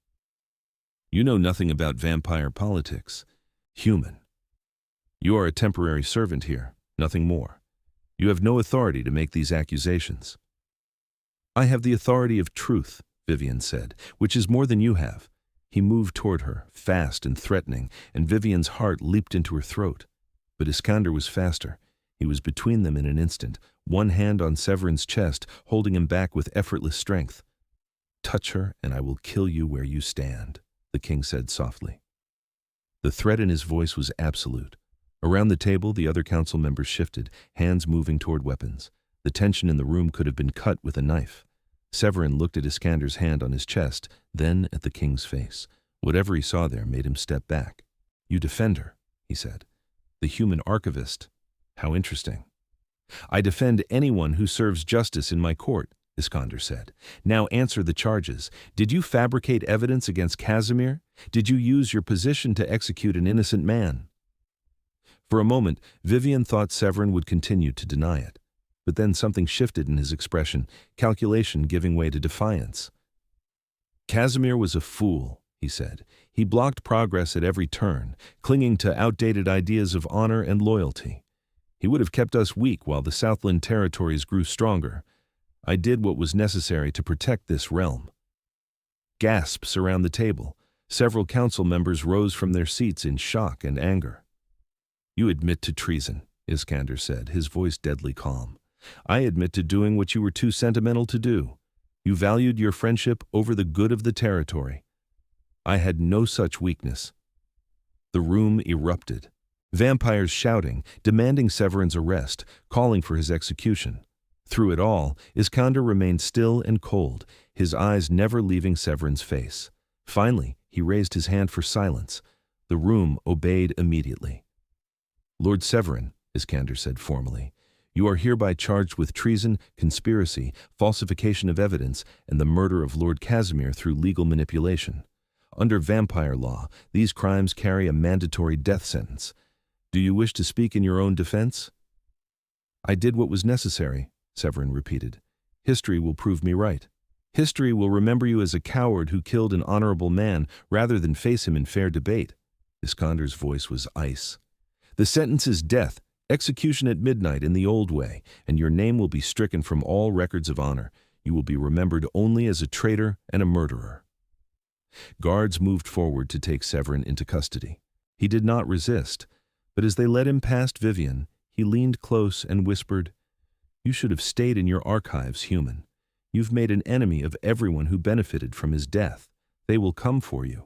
Speaker 1: "You know nothing about vampire politics. Human. You are a temporary servant here, nothing more. You have no authority to make these accusations." "I have the authority of truth," Vivienne said, "which is more than you have." He moved toward her, fast and threatening, and Vivienne's heart leaped into her throat. But Iskander was faster. He was between them in an instant, one hand on Severin's chest, holding him back with effortless strength. "Touch her, and I will kill you where you stand," the king said softly. The threat in his voice was absolute. Around the table, the other council members shifted, hands moving toward weapons. The tension in the room could have been cut with a knife. Severin looked at Iskander's hand on his chest, then at the king's face. Whatever he saw there made him step back. "You defend her," he said. "The human archivist. How interesting." "I defend anyone who serves justice in my court," Iskander said. "Now answer the charges. Did you fabricate evidence against Casimir? Did you use your position to execute an innocent man?" For a moment, Vivienne thought Severin would continue to deny it. But then something shifted in his expression, calculation giving way to defiance. "Casimir was a fool," he said. "He blocked progress at every turn, clinging to outdated ideas of honor and loyalty. He would have kept us weak while the Southland territories grew stronger. I did what was necessary to protect this realm." Gasps around the table. Several council members rose from their seats in shock and anger. "You admit to treason," Iskander said, his voice deadly calm. "I admit to doing what you were too sentimental to do. You valued your friendship over the good of the territory. I had no such weakness." The room erupted. Vampires shouting, demanding Severin's arrest, calling for his execution. Through it all, Iskander remained still and cold, his eyes never leaving Severin's face. Finally, he raised his hand for silence. The room obeyed immediately. "Lord Severin," Iskander said formally, "you are hereby charged with treason, conspiracy, falsification of evidence, and the murder of Lord Casimir through legal manipulation. Under vampire law, these crimes carry a mandatory death sentence. Do you wish to speak in your own defense?" "I did what was necessary," Severin repeated. "History will prove me right. History will remember you as a coward who killed an honorable man rather than face him in fair debate." Iskander's voice was ice. "The sentence is death, execution at midnight in the old way, and your name will be stricken from all records of honor. You will be remembered only as a traitor and a murderer." Guards moved forward to take Severin into custody. He did not resist, but as they led him past Vivienne, he leaned close and whispered, "You should have stayed in your archives, human. You've made an enemy of everyone who benefited from his death. They will come for you."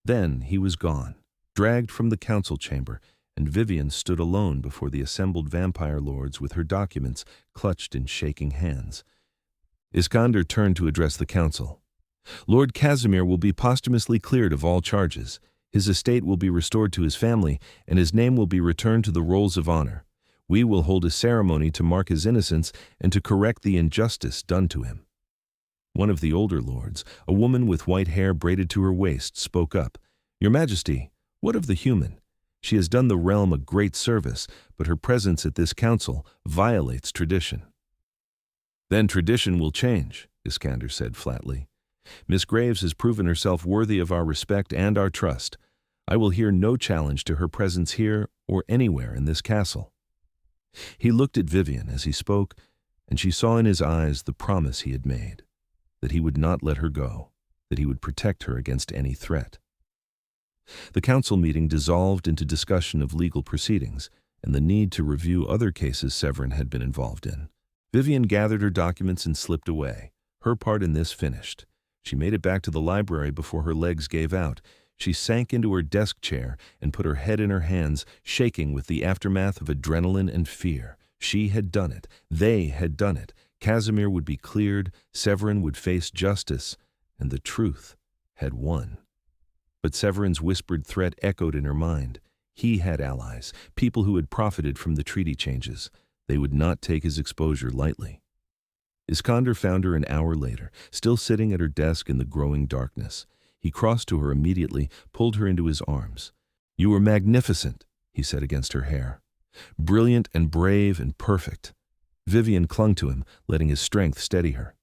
Speaker 1: Then he was gone, dragged from the council chamber, and Vivienne stood alone before the assembled vampire lords with her documents clutched in shaking hands. Iskander turned to address the council. "Lord Casimir will be posthumously cleared of all charges. His estate will be restored to his family, and his name will be returned to the rolls of honor. We will hold a ceremony to mark his innocence and to correct the injustice done to him." One of the older lords, a woman with white hair braided to her waist, spoke up. "Your Majesty, what of the human? She has done the realm a great service, but her presence at this council violates tradition." "Then tradition will change," Iskander said flatly. "Miss Graves has proven herself worthy of our respect and our trust. I will hear no challenge to her presence here or anywhere in this castle." He looked at Vivienne as he spoke, and she saw in his eyes the promise he had made, that he would not let her go, that he would protect her against any threat. The council meeting dissolved into discussion of legal proceedings and the need to review other cases Severin had been involved in. Vivienne gathered her documents and slipped away, her part in this finished. She made it back to the library before her legs gave out. She sank into her desk chair and put her head in her hands, shaking with the aftermath of adrenaline and fear. She had done it. They had done it. Casimir would be cleared, Severin would face justice, and the truth had won. But Severin's whispered threat echoed in her mind. He had allies, people who had profited from the treaty changes. They would not take his exposure lightly. Iskander found her an hour later, still sitting at her desk in the growing darkness. He crossed to her immediately, pulled her into his arms. "You were magnificent," he said against her hair. "Brilliant and brave and perfect." Vivienne clung to him, letting his strength steady her.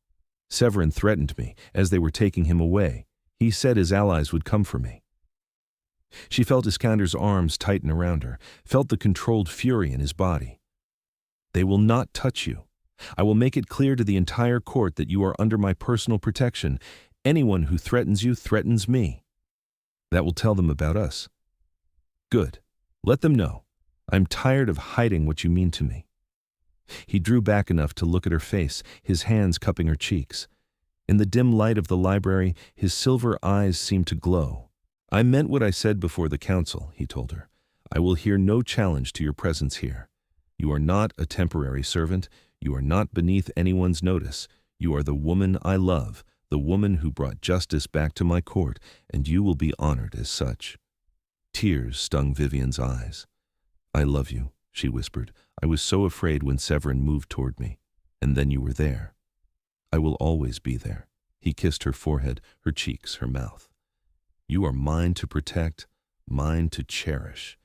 Speaker 1: "Severin threatened me as they were taking him away. He said his allies would come for me." She felt Iskander's arms tighten around her, felt the controlled fury in his body. "They will not touch you. I will make it clear to the entire court that you are under my personal protection. Anyone who threatens you threatens me. That will tell them about us." "Good. Let them know. I'm tired of hiding what you mean to me." He drew back enough to look at her face, his hands cupping her cheeks. In the dim light of the library, his silver eyes seemed to glow. "I meant what I said before the council," he told her. "I will hear no challenge to your presence here. You are not a temporary servant. You are not beneath anyone's notice. You are the woman I love, the woman who brought justice back to my court, and you will be honored as such." Tears stung Vivienne's eyes. "I love you," she whispered. "I was so afraid when Severin moved toward me, and then you were there. I will always be there." He kissed her forehead, her cheeks, her mouth. "You are mine to protect, mine to cherish,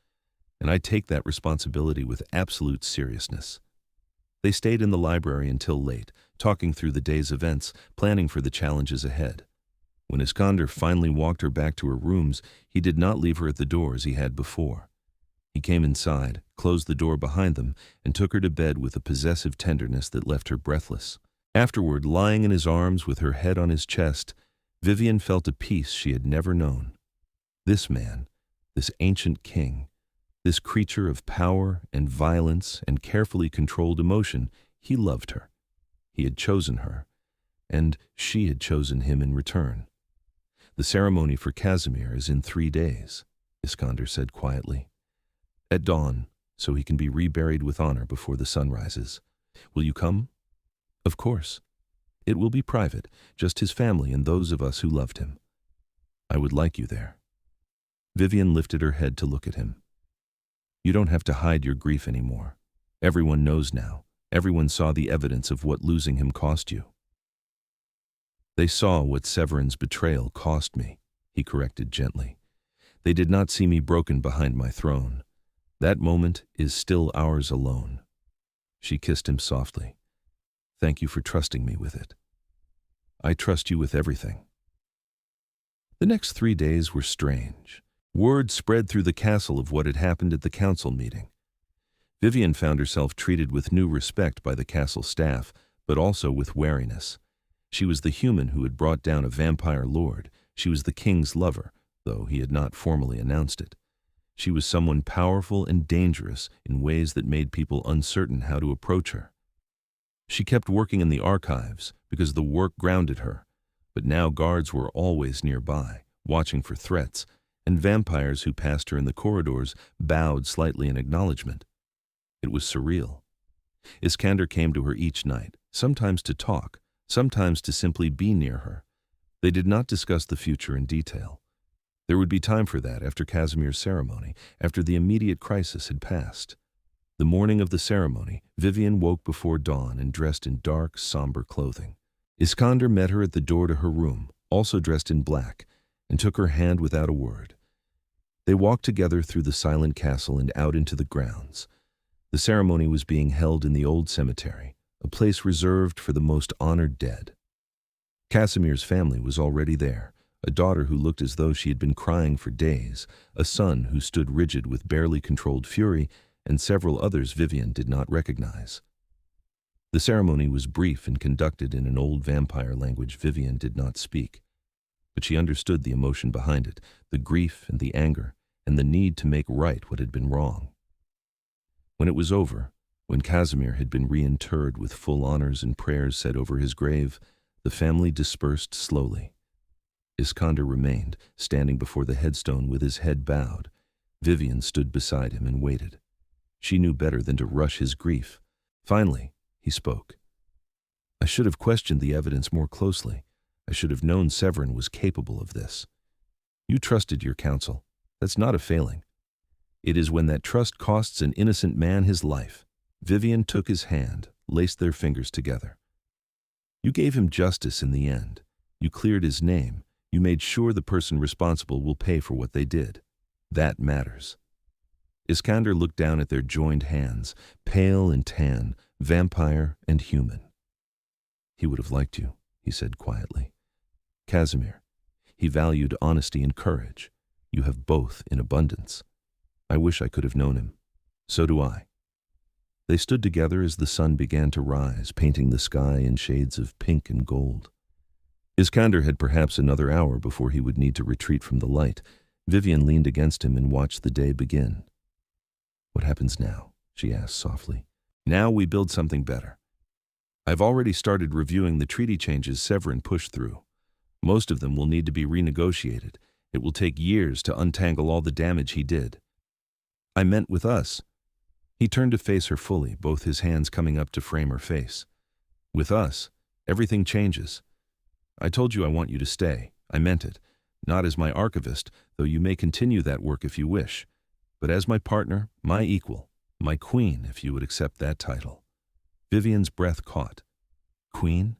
Speaker 1: and I take that responsibility with absolute seriousness." They stayed in the library until late, talking through the day's events, planning for the challenges ahead. When Iskander finally walked her back to her rooms, he did not leave her at the door as he had before. He came inside, closed the door behind them, and took her to bed with a possessive tenderness that left her breathless. Afterward, lying in his arms with her head on his chest, Vivienne felt a peace she had never known. This man, this ancient king, this creature of power and violence and carefully controlled emotion, he loved her. He had chosen her, and she had chosen him in return. "The ceremony for Casimir is in 3 days," Iskander said quietly. "At dawn, so he can be reburied with honor before the sun rises. Will you come?" "Of course. It will be private, just his family and those of us who loved him." "I would like you there." Vivienne lifted her head to look at him. "You don't have to hide your grief anymore. Everyone knows now. Everyone saw the evidence of what losing him cost you." "They saw what Severin's betrayal cost me," he corrected gently. "They did not see me broken behind my throne. That moment is still ours alone." She kissed him softly. "Thank you for trusting me with it." "I trust you with everything." The next 3 days were strange. Word spread through the castle of what had happened at the council meeting. Vivienne found herself treated with new respect by the castle staff, but also with wariness. She was the human who had brought down a vampire lord. She was the king's lover, though he had not formally announced it. She was someone powerful and dangerous in ways that made people uncertain how to approach her. She kept working in the archives because the work grounded her, but now guards were always nearby, watching for threats, and vampires who passed her in the corridors bowed slightly in acknowledgement. It was surreal. Iskander came to her each night, sometimes to talk, sometimes to simply be near her. They did not discuss the future in detail. There would be time for that after Casimir's ceremony, after the immediate crisis had passed. The morning of the ceremony, Vivienne woke before dawn and dressed in dark, somber clothing. Iskander met her at the door to her room, also dressed in black, and took her hand without a word. They walked together through the silent castle and out into the grounds. The ceremony was being held in the old cemetery, a place reserved for the most honored dead. Casimir's family was already there, a daughter who looked as though she had been crying for days, a son who stood rigid with barely controlled fury, and several others Vivienne did not recognize. The ceremony was brief and conducted in an old vampire language Vivienne did not speak, but she understood the emotion behind it, the grief and the anger, and the need to make right what had been wrong. When it was over, when Casimir had been reinterred with full honors and prayers said over his grave, the family dispersed slowly. Iskander remained, standing before the headstone with his head bowed. Vivienne stood beside him and waited. She knew better than to rush his grief. Finally, he spoke. "I should have questioned the evidence more closely. I should have known Severin was capable of this. You trusted your counsel. That's not a failing. It is when that trust costs an innocent man his life." Vivienne took his hand, laced their fingers together. "You gave him justice in the end. You cleared his name. You made sure the person responsible will pay for what they did. That matters." Iskander looked down at their joined hands, pale and tan, vampire and human. "He would have liked you," he said quietly. "Casimir. He valued honesty and courage. You have both in abundance. I wish I could have known him. So do I." They stood together as the sun began to rise, painting the sky in shades of pink and gold. Iskander had perhaps another hour before he would need to retreat from the light. Vivienne leaned against him and watched the day begin. "What happens now?" she asked softly. "Now we build something better. I've already started reviewing the treaty changes Severin pushed through. Most of them will need to be renegotiated. It will take years to untangle all the damage he did." "I meant with us." He turned to face her fully, both his hands coming up to frame her face. "With us, everything changes. I told you I want you to stay. I meant it. Not as my archivist, though you may continue that work if you wish, but as my partner, my equal, my queen, if you would accept that title." Vivienne's breath caught. "Queen?"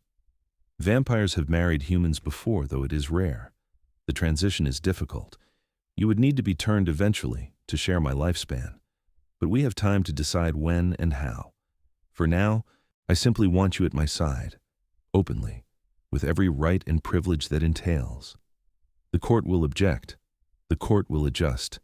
Speaker 1: "Vampires have married humans before, though it is rare. The transition is difficult. You would need to be turned eventually to share my lifespan. But we have time to decide when and how. For now, I simply want you at my side, openly, with every right and privilege that entails. The court will object. The court will adjust."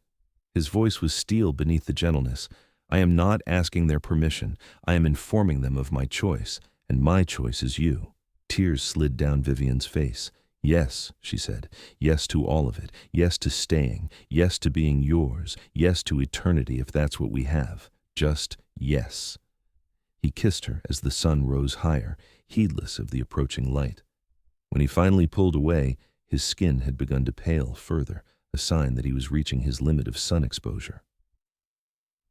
Speaker 1: His voice was steel beneath the gentleness. "I am not asking their permission. I am informing them of my choice, and my choice is you." Tears slid down Vivienne's face. "Yes," she said. "Yes to all of it. Yes to staying. Yes to being yours. Yes to eternity if that's what we have. Just yes." He kissed her as the sun rose higher, heedless of the approaching light. When he finally pulled away, his skin had begun to pale further, a sign that he was reaching his limit of sun exposure.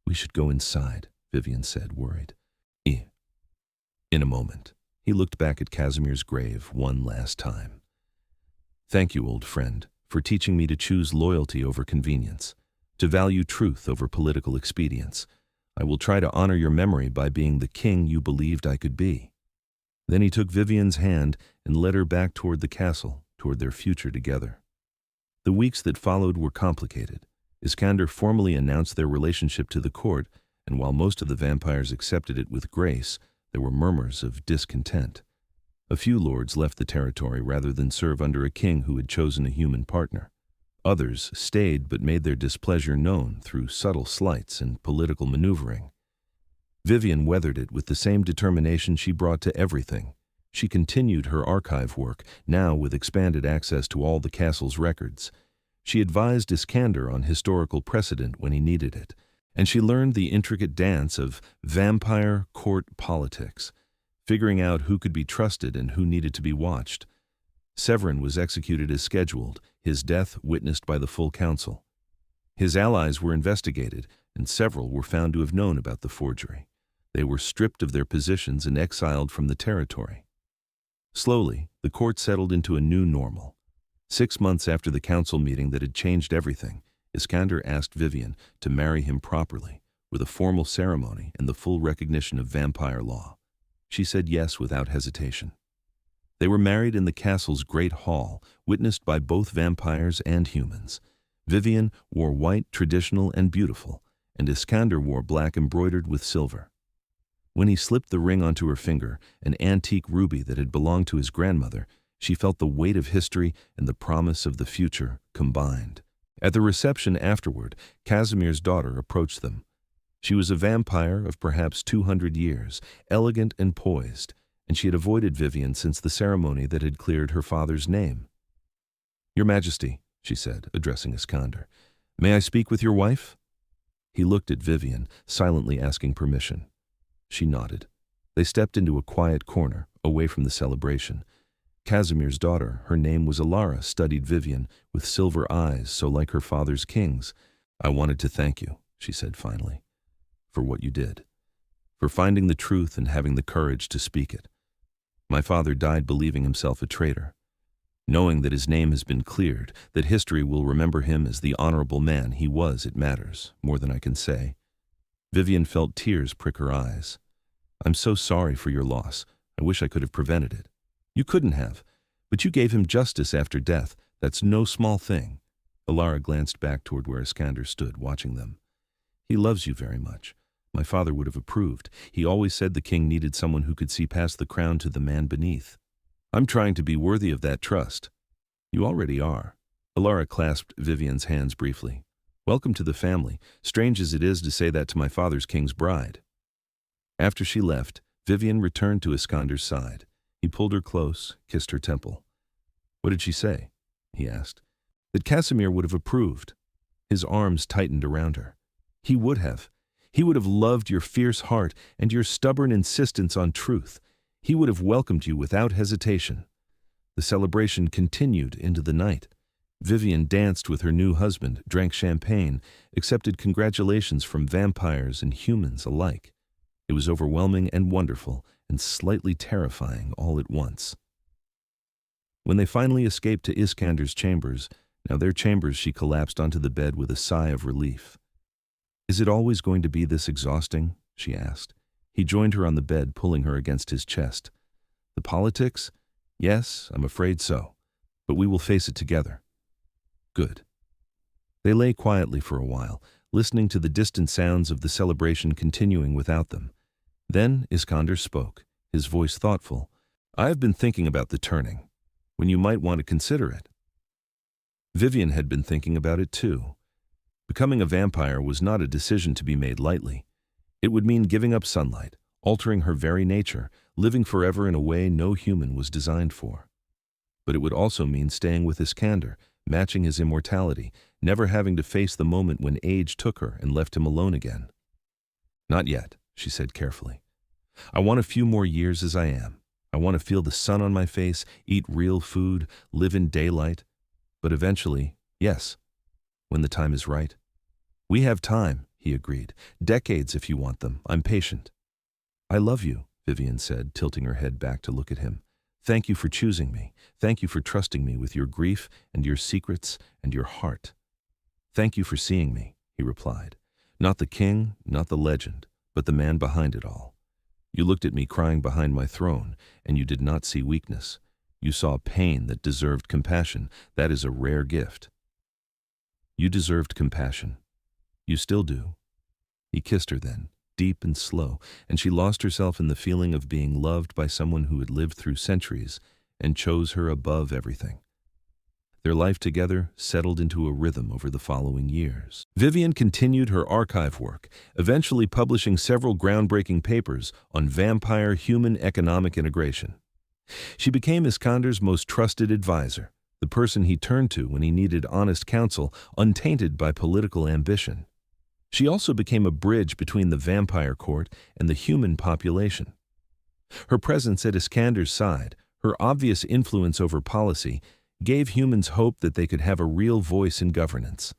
Speaker 1: "We should go inside," Vivienne said, worried. In a moment, he looked back at Casimir's grave one last time. "Thank you, old friend, for teaching me to choose loyalty over convenience, to value truth over political expedience. I will try to honor your memory by being the king you believed I could be." Then he took Vivienne's hand and led her back toward the castle, toward their future together. The weeks that followed were complicated. Iskander formally announced their relationship to the court, and while most of the vampires accepted it with grace, there were murmurs of discontent. A few lords left the territory rather than serve under a king who had chosen a human partner. Others stayed but made their displeasure known through subtle slights and political maneuvering. Vivienne weathered it with the same determination she brought to everything. She continued her archive work, now with expanded access to all the castle's records. She advised Iskander on historical precedent when he needed it, and she learned the intricate dance of vampire court politics, figuring out who could be trusted and who needed to be watched. Severin was executed as scheduled, his death witnessed by the full council. His allies were investigated, and several were found to have known about the forgery. They were stripped of their positions and exiled from the territory. Slowly, the court settled into a new normal. 6 months after the council meeting that had changed everything, Iskander asked Vivienne to marry him properly, with a formal ceremony and the full recognition of vampire law. She said yes without hesitation. They were married in the castle's great hall, witnessed by both vampires and humans. Vivienne wore white, traditional, and beautiful, and Iskander wore black embroidered with silver. When he slipped the ring onto her finger, an antique ruby that had belonged to his grandmother, she felt the weight of history and the promise of the future combined. At the reception afterward, Casimir's daughter approached them. She was a vampire of perhaps 200 years, elegant and poised, and she had avoided Vivienne since the ceremony that had cleared her father's name. "Your Majesty," she said, addressing Iskander, "may I speak with your wife?" He looked at Vivienne, silently asking permission. She nodded. They stepped into a quiet corner, away from the celebration. Casimir's daughter, her name was Alara, studied Vivienne with silver eyes so like her father's king's. "I wanted to thank you," she said finally, "for what you did, for finding the truth and having the courage to speak it. My father died believing himself a traitor. Knowing that his name has been cleared, that history will remember him as the honorable man he was, it matters, more than I can say." Vivienne felt tears prick her eyes. "I'm so sorry for your loss. I wish I could have prevented it." "You couldn't have, but you gave him justice after death. That's no small thing." Alara glanced back toward where Iskander stood, watching them. "He loves you very much. My father would have approved. He always said the king needed someone who could see past the crown to the man beneath. I'm trying to be worthy of that trust." "You already are." Alara clasped Vivienne's hands briefly. "Welcome to the family, strange as it is to say that to my father's king's bride." After she left, Vivienne returned to Iskander's side. He pulled her close, kissed her temple. "What did she say?" he asked. "That Casimir would have approved." His arms tightened around her. "He would have. He would have loved your fierce heart and your stubborn insistence on truth. He would have welcomed you without hesitation." The celebration continued into the night. Vivienne danced with her new husband, drank champagne, accepted congratulations from vampires and humans alike. It was overwhelming and wonderful, and slightly terrifying all at once. When they finally escaped to Iskander's chambers, now their chambers, she collapsed onto the bed with a sigh of relief. "Is it always going to be this exhausting?" she asked. He joined her on the bed, pulling her against his chest. "The politics? Yes, I'm afraid so. But we will face it together." "Good." They lay quietly for a while, listening to the distant sounds of the celebration continuing without them. Then Iskander spoke, his voice thoughtful. "I have been thinking about the turning, when you might want to consider it." Vivienne had been thinking about it too. Becoming a vampire was not a decision to be made lightly. It would mean giving up sunlight, altering her very nature, living forever in a way no human was designed for. But it would also mean staying with Iskander, matching his immortality, never having to face the moment when age took her and left him alone again. "Not yet," she said carefully. "I want a few more years as I am. I want to feel the sun on my face, eat real food, live in daylight. But eventually, yes, when the time is right. We have time, he agreed. Decades if you want them. I'm patient. I love you, Vivienne said, tilting her head back to look at him. Thank you for choosing me. Thank you for trusting me with your grief and your secrets and your heart. Thank you for seeing me, he replied. Not the king, not the legend, but the man behind it all. You looked at me crying behind my throne, and you did not see weakness. You saw pain that deserved compassion. That is a rare gift. You deserved compassion. You still do. He kissed her then, deep and slow, and she lost herself in the feeling of being loved by someone who had lived through centuries and chose her above everything. Their life together settled into a rhythm over the following years. Vivienne continued her archive work, eventually publishing several groundbreaking papers on vampire-human economic integration. She became Iskander's most trusted advisor, the person he turned to when he needed honest counsel, untainted by political ambition. She also became a bridge between the vampire court and the human population. Her presence at Iskander's side, her obvious influence over policy, gave humans hope that they could have a real voice in governance.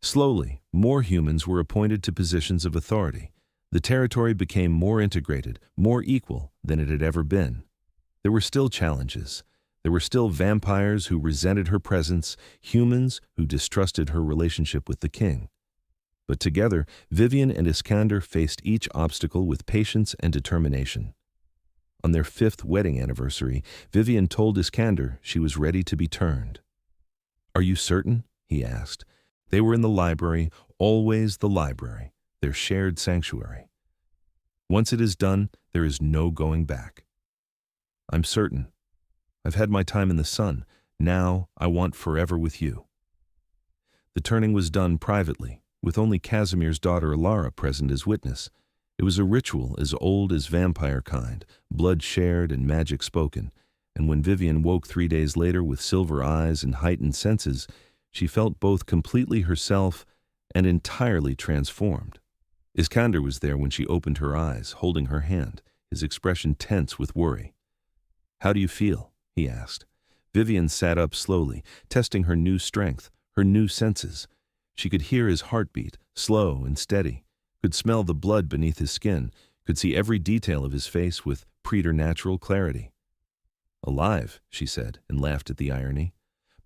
Speaker 1: Slowly, more humans were appointed to positions of authority. The territory became more integrated, more equal than it had ever been. There were still challenges. There were still vampires who resented her presence, humans who distrusted her relationship with the king. But together, Vivienne and Iskander faced each obstacle with patience and determination. On their 5th wedding anniversary, Vivienne told Iskander she was ready to be turned. "Are you certain?" he asked. They were in the library, always the library, their shared sanctuary. "Once it is done, there is no going back." "I'm certain. I've had my time in the sun. Now I want forever with you." The turning was done privately, with only Casimir's daughter Alara present as witness. It was a ritual as old as vampire kind, blood shared and magic spoken, and when Vivienne woke 3 days later with silver eyes and heightened senses, she felt both completely herself and entirely transformed. Iskander was there when she opened her eyes, holding her hand, his expression tense with worry. "How do you feel?" he asked. Vivienne sat up slowly, testing her new strength, her new senses. She could hear his heartbeat, slow and steady, could smell the blood beneath his skin, could see every detail of his face with preternatural clarity. "Alive," she said, and laughed at the irony.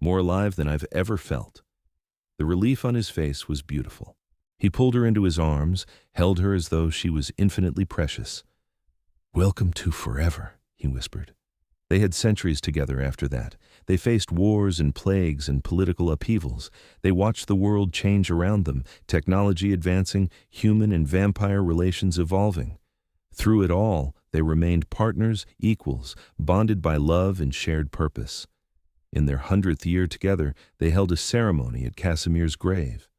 Speaker 1: "More alive than I've ever felt." The relief on his face was beautiful. He pulled her into his arms, held her as though she was infinitely precious. "Welcome to forever," he whispered. They had centuries together after that. They faced wars and plagues and political upheavals. They watched the world change around them, technology advancing, human and vampire relations evolving. Through it all, they remained partners, equals, bonded by love and shared purpose. In their 100th year together, they held a ceremony at Casimir's grave.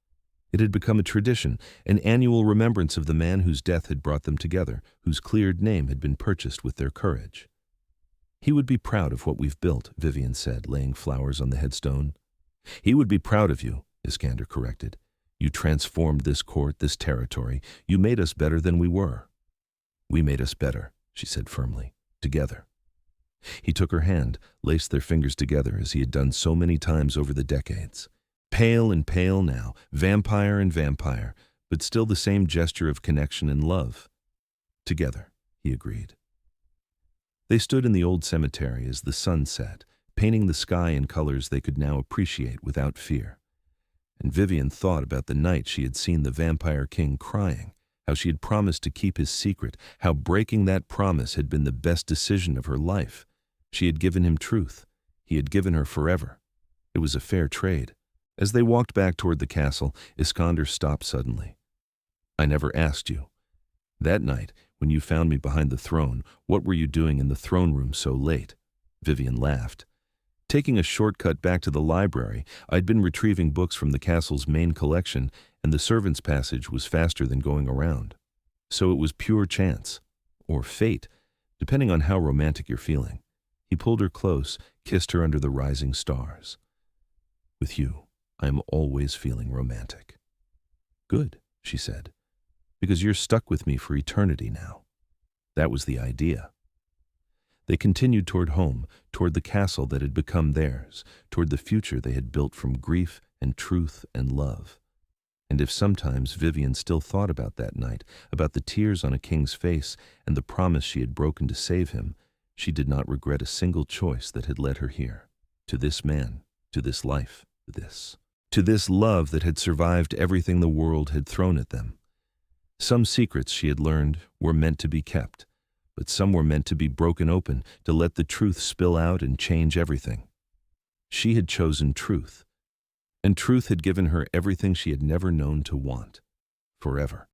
Speaker 1: It had become a tradition, an annual remembrance of the man whose death had brought them together, whose cleared name had been purchased with their courage. "He would be proud of what we've built," Vivienne said, laying flowers on the headstone. "He would be proud of you," Iskander corrected. "You transformed this court, this territory. You made us better than we were." "We made us better," she said firmly, "together." He took her hand, laced their fingers together as he had done so many times over the decades. Pale and pale now, vampire and vampire, but still the same gesture of connection and love. "Together," he agreed. They stood in the old cemetery as the sun set, painting the sky in colors they could now appreciate without fear. And Vivienne thought about the night she had seen the vampire king crying, how she had promised to keep his secret, how breaking that promise had been the best decision of her life. She had given him truth. He had given her forever. It was a fair trade. As they walked back toward the castle, Iskander stopped suddenly. "I never asked you. That night, when you found me behind the throne, what were you doing in the throne room so late?" Vivienne laughed. "Taking a shortcut back to the library, I'd been retrieving books from the castle's main collection, and the servants' passage was faster than going around. So it was pure chance. Or fate, depending on how romantic you're feeling." He pulled her close, kissed her under the rising stars. "With you, I am always feeling romantic." "Good," she said. "Because you're stuck with me for eternity now." That was the idea. They continued toward home, toward the castle that had become theirs, toward the future they had built from grief and truth and love. And if sometimes Vivienne still thought about that night, about the tears on a king's face and the promise she had broken to save him, she did not regret a single choice that had led her here, to this man, to this life, to this love that had survived everything the world had thrown at them. Some secrets, she had learned, were meant to be kept, but some were meant to be broken open, to let the truth spill out and change everything. She had chosen truth, and truth had given her everything she had never known to want, forever.